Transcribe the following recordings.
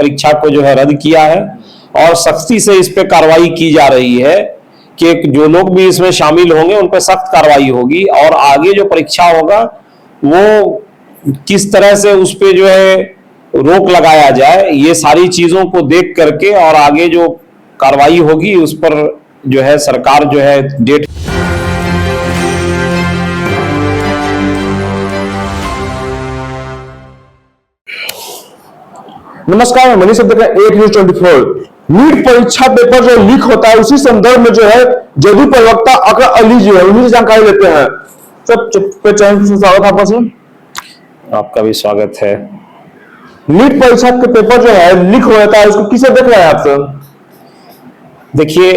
परीक्षा को जो है रद्द किया है और सख्ती से इस पे कार्रवाई की जा रही है कि जो लोग भी इसमें शामिल होंगे उन पे सख्त कार्रवाई होगी और आगे जो परीक्षा होगा वो किस तरह से उस पे जो है रोक लगाया जाए, ये सारी चीजों को देख करके और आगे जो कार्रवाई होगी उस पर जो है सरकार जो है डेट। नमस्कार, मैं मनीष देख रहे हैं एक न्यूज 24। नीट परीक्षा पेपर जो लीक होता है उसी संदर्भ में जो है जदयू प्रवक्ता अकबर अली जी है, उन्हीं से जानकारी लेते हैं। सब चैनल से स्वागत है आपका। आपका भी स्वागत है। नीट परीक्षा के पेपर जो है लीक हो जाता है, उसको किसे देख रहे हैं आप सर? देखिए,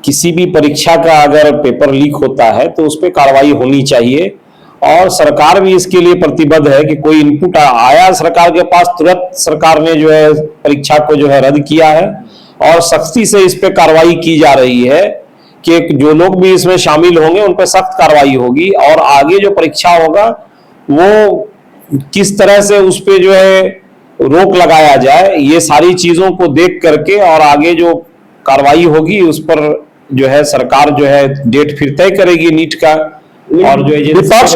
किसी भी परीक्षा का अगर पेपर लीक होता है तो उस पर कार्रवाई होनी चाहिए और सरकार भी इसके लिए प्रतिबद्ध है कि कोई इनपुट आया सरकार के पास तुरंत सरकार ने जो है परीक्षा को जो है रद्द किया है और सख्ती से इस पे कार्रवाई की जा रही है कि जो लोग भी इसमें शामिल होंगे उन पे सख्त कार्रवाई होगी और आगे जो परीक्षा होगा वो किस तरह से उस पे जो है रोक लगाया जाए, ये सारी चीजों को देख करके और आगे जो कार्रवाई होगी उस पर जो है सरकार जो है डेट फिर तय करेगी नीट का। और जो विपक्ष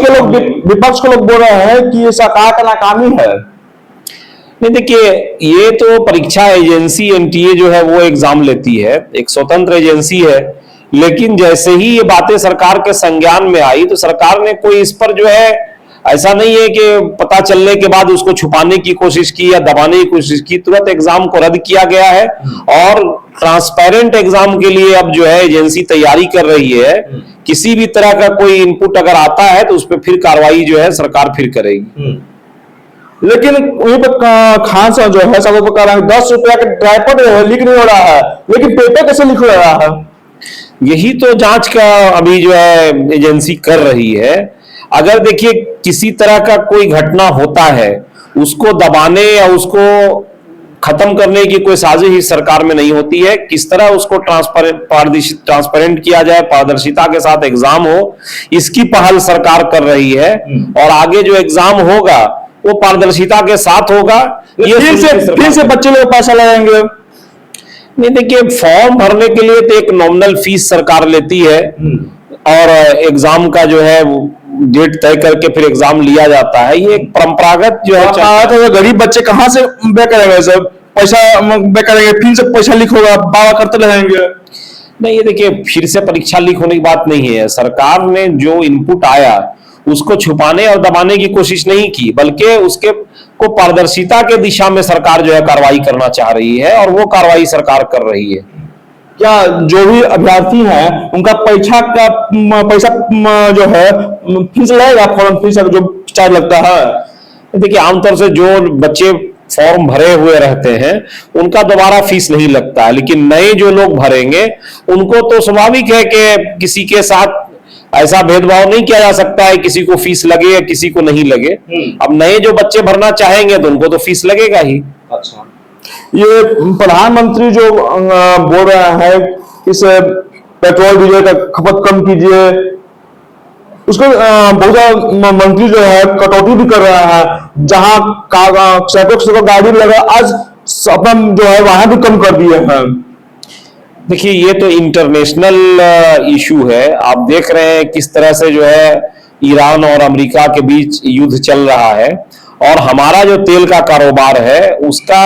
के लोग बोल रहे हैं कि ये सरकार का नाकामी है। नहीं, देखिए, ये तो परीक्षा एजेंसी एनटीए जो है वो एग्जाम लेती है, एक स्वतंत्र एजेंसी है, लेकिन जैसे ही ये बातें सरकार के संज्ञान में आई तो सरकार ने कोई इस पर जो है ऐसा नहीं है कि पता चलने के बाद उसको छुपाने की कोशिश की या दबाने की कोशिश की, तुरंत एग्जाम को रद्द किया गया है और ट्रांसपेरेंट एग्जाम के लिए अब जो है एजेंसी तैयारी कर रही है। किसी भी तरह का कोई इनपुट अगर आता है तो उस पर फिर कार्रवाई जो है सरकार फिर करेगी। लेकिन वहीं पर खान साहब जो है सब कह रहे हैं 10 रुपया के ड्राइपर लीक नहीं हो रहा है, लेकिन पेपर कैसे लीक हो रहा है? यही तो जांच का अभी जो है एजेंसी कर रही है। अगर देखिए किसी तरह का कोई घटना होता है उसको दबाने या उसको खत्म करने की कोई साजिश इस सरकार में नहीं होती है। किस तरह उसको ट्रांसपेरेंट किया जाए, पारदर्शिता के साथ एग्जाम हो, इसकी पहल सरकार कर रही है और आगे जो एग्जाम होगा वो पारदर्शिता के साथ होगा। ये फिर से बच्चे लोग पैसा लगाएंगे? नहीं, देखिए, फॉर्म भरने के लिए तो एक नॉमिनल फीस सरकार लेती है और एग्जाम का जो है डेट तय करके फिर एग्जाम लिया जाता है। ये एक परंपरागत जो है तो गरीब बच्चे कहां से बे करेंगे सर? पैसा बे करेंगे, फिर से पैसा लीक होगा, बाबा करते रहेंगे। नहीं, ये देखिए, फिर से परीक्षा लीक होने की बात नहीं है। सरकार ने जो इनपुट आया उसको छुपाने और दबाने की कोशिश नहीं की, बल्कि उसके को पारदर्शिता के दिशा में सरकार जो है कार्रवाई करना चाह रही है और वो कार्रवाई सरकार कर रही है। क्या जो भी अभ्यर्थी हैं उनका परीक्षा का पैसा जो है फीस लगेगा? फॉर्म फीस जो चार्ज लगता है? देखिए, आमतौर से जो बच्चे फॉर्म भरे हुए रहते हैं उनका दोबारा फीस नहीं लगता है, लेकिन नए जो लोग भरेंगे उनको तो स्वाभाविक है कि किसी के साथ ऐसा भेदभाव नहीं किया जा सकता है किसी को फीस लगे या किसी को नहीं लगे। अब नए जो बच्चे भरना चाहेंगे तो उनको तो फीस लगेगा ही। अच्छा, ये प्रधानमंत्री जो बोल रहे हैं इस पेट्रोल डीजल का खपत कम कीजिए, उसको बहुत मंत्री जो है कटौती भी कर रहा है। जहां सैकड़ों गाड़ी लगा, आज अपना जो है वहां भी कम कर दिए हैं। देखिए, ये तो इंटरनेशनल इशू है। आप देख रहे हैं किस तरह से जो है ईरान और अमेरिका के बीच युद्ध चल रहा है और हमारा जो तेल का कारोबार है उसका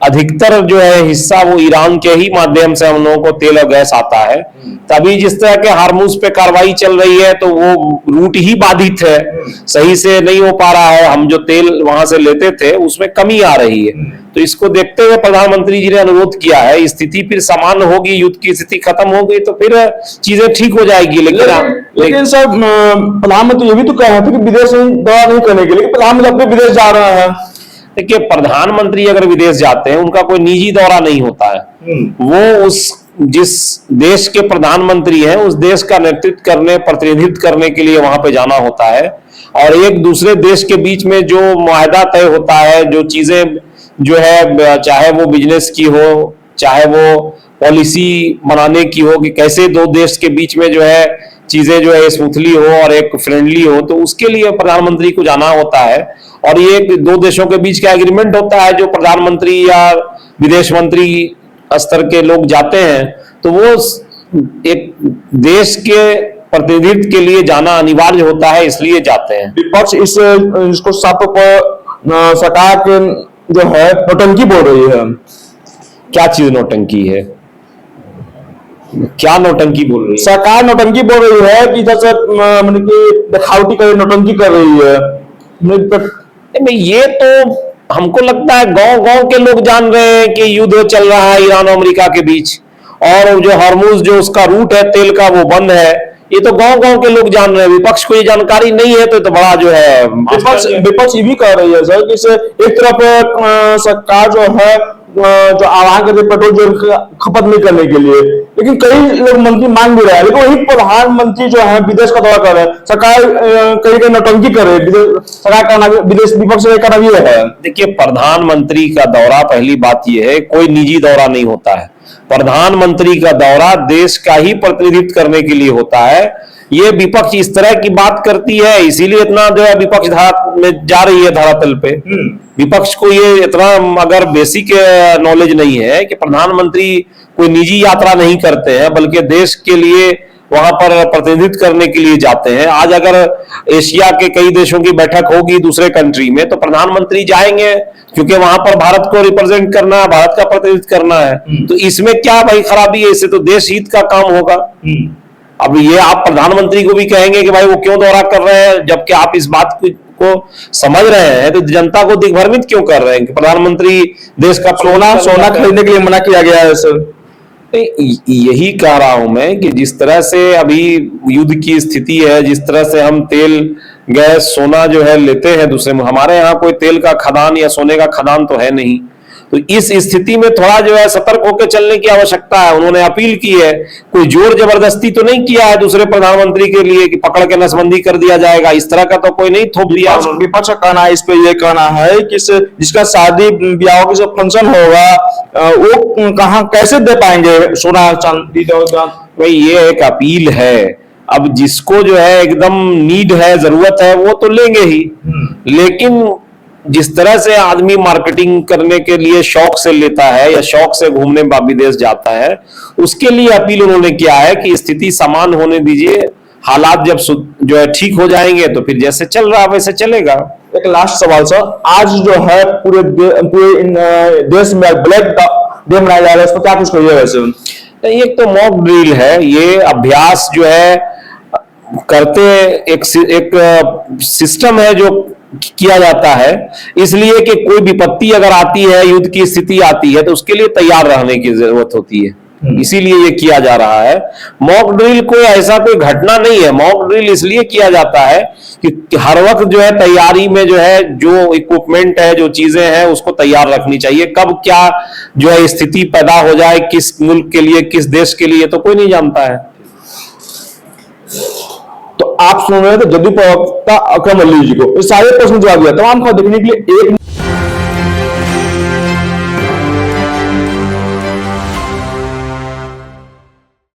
अधिकतर जो है हिस्सा वो ईरान के ही माध्यम से हम लोगों को तेल और गैस आता है। तभी जिस तरह के हार्मुज पे कार्रवाई चल रही है तो वो रूट ही बाधित है, सही से नहीं हो पा रहा है। हम जो तेल वहां से लेते थे उसमें कमी आ रही है, तो इसको देखते हुए प्रधानमंत्री जी ने अनुरोध किया है। स्थिति फिर सामान्य होगी, युद्ध की स्थिति खत्म हो गई तो फिर चीजें ठीक हो जाएगी। लेकिन सर प्रधानमंत्री ये भी तो कह रहे थे कि विदेश दौरा नहीं करने के लिए, प्रधानमंत्री अपने विदेश जा रहे हैं। देखिए, प्रधानमंत्री अगर विदेश जाते हैं उनका कोई निजी दौरा नहीं होता है। वो जिस देश के प्रधानमंत्री हैं उस देश का नेतृत्व करने, प्रतिनिधित्व करने के लिए वहां पे जाना होता है और एक दूसरे देश के बीच में जो मुआहदा तय होता है, जो चीजें जो है चाहे वो बिजनेस की हो, चाहे वो पॉलिसी बनाने की हो कि कैसे दो देश के बीच में जो है चीजें जो है स्मूथली हो और एक फ्रेंडली हो, तो उसके लिए प्रधानमंत्री को जाना होता है। और ये दो देशों के बीच का एग्रीमेंट होता है, जो प्रधानमंत्री या विदेश मंत्री स्तर के लोग जाते हैं तो वो एक देश के प्रतिनिधित्व के लिए जाना अनिवार्य होता है, इसलिए जाते हैं। विपक्ष इसको साफ तौर पर सरकार के जो है नौटंकी बोल रही है। क्या चीज नौटंकी है? क्या नौटंकी बोल रही है? सरकार नौटंकी बोल रही है कि जैसे मतलब कि दिखावटी कर नौटंकी कर रही है। नहीं, ये तो हमको लगता है गांव गांव के लोग जान रहे हैं कि युद्ध चल रहा है ईरान और अमेरिका के बीच, और जो हॉर्मुज जो उसका रूट है तेल का वो बंद है। ये तो गांव गांव के लोग जान रहे हैं, विपक्ष को ये जानकारी नहीं है, तो बड़ा जो है विपक्ष ये भी कह रही है सर कि एक तरफ सरकार जो है जो आह्वान करते पेट्रोल जो खपत नहीं करने के लिए, लेकिन कई लोग मंत्री मांग भी रहे हैं, लेकिन वही प्रधानमंत्री जो है विदेश का दौरा कर रहे हैं। सरकार कहीं कहीं नौटंकी कर रही है, सरकार का विदेश विपक्ष का करना भी है। देखिए, प्रधानमंत्री का दौरा, पहली बात यह है कोई निजी दौरा नहीं होता है। प्रधानमंत्री का दौरा देश का ही प्रतिनिधित्व करने के लिए होता है। ये विपक्ष इस तरह की बात करती है, इसीलिए इतना जो है विपक्ष धारा में जा रही है, धरातल पे। विपक्ष को ये इतना अगर बेसिक नॉलेज नहीं है कि प्रधानमंत्री कोई निजी यात्रा नहीं करते हैं, बल्कि देश के लिए वहां पर प्रतिनिधित्व करने के लिए जाते हैं। आज अगर एशिया के कई देशों की बैठक होगी दूसरे कंट्री में, तो प्रधानमंत्री जाएंगे, क्योंकि वहां पर भारत को रिप्रेजेंट करना है, भारत का प्रतिनिधित्व करना है। तो इसमें क्या भाई खराबी है? इससे तो देश हित का काम होगा। अब ये आप प्रधानमंत्री को भी कहेंगे कि भाई वो क्यों दौरा कर रहे हैं, जबकि आप इस बात को समझ रहे हैं, तो जनता को दिग्भ्रमित क्यों कर रहे हैं कि प्रधानमंत्री देश का सोना खरीदने के लिए मना किया गया है सर। यही कह रहा हूं मैं कि जिस तरह से अभी युद्ध की स्थिति है, जिस तरह से हम तेल गैस सोना जो है लेते हैं दूसरे में, हमारे यहाँ कोई तेल का खदान या सोने का खदान तो है नहीं। तो इस स्थिति में थोड़ा जो है सतर्क होकर चलने की आवश्यकता है। उन्होंने अपील की है, कोई जोर जबरदस्ती तो नहीं किया है दूसरे प्रधानमंत्री के लिए कि पकड़ के नसबंदी कर दिया जाएगा, इस तरह का तो कोई नहीं थोप दिया। विपक्ष का कहना है, इस पे ये कहना है कि जिसका शादी ब्याह के जो फंक्शन होगा वो कहाँ कैसे दे पाएंगे सोना चांदी? भाई ये एक अपील है। अब जिसको जो है एकदम नीड है, जरूरत है, वो तो लेंगे ही, लेकिन जिस तरह से आदमी मार्केटिंग करने के लिए शौक से लेता है या शौक से घूमने विदेश जाता है, उसके लिए अपील उन्होंने किया है कि स्थिति समान होने दीजिए, हालात जब जो है ठीक हो जाएंगे तो फिर जैसे चल रहा वैसे चलेगा। एक लास्ट सवाल सर, आज जो है पूरे देश में ब्लैक डे मनाया जा रहा है, इस पर क्या कुछ कहिए? वैसे एक तो मॉक ड्रिल है, ये अभ्यास जो है करते एक सिस्टम है जो किया जाता है, इसलिए कि कोई विपत्ति अगर आती है, युद्ध की स्थिति आती है, तो उसके लिए तैयार रहने की जरूरत होती है, इसीलिए ये किया जा रहा है। मॉक ड्रिल कोई ऐसा कोई घटना नहीं है। मॉक ड्रिल इसलिए किया जाता है कि हर वक्त जो है तैयारी में जो है जो इक्विपमेंट है, जो चीजें हैं, उसको तैयार रखनी चाहिए। कब क्या जो है स्थिति पैदा हो जाए, किस मुल्क के लिए, किस देश के लिए, तो कोई नहीं जानता है। तो आप सुन रहे थे जदयू प्रवक्ता अकरम अली जी को, सारे प्रश्न जवाब दिया। तमाम खबर देखने के लिए एक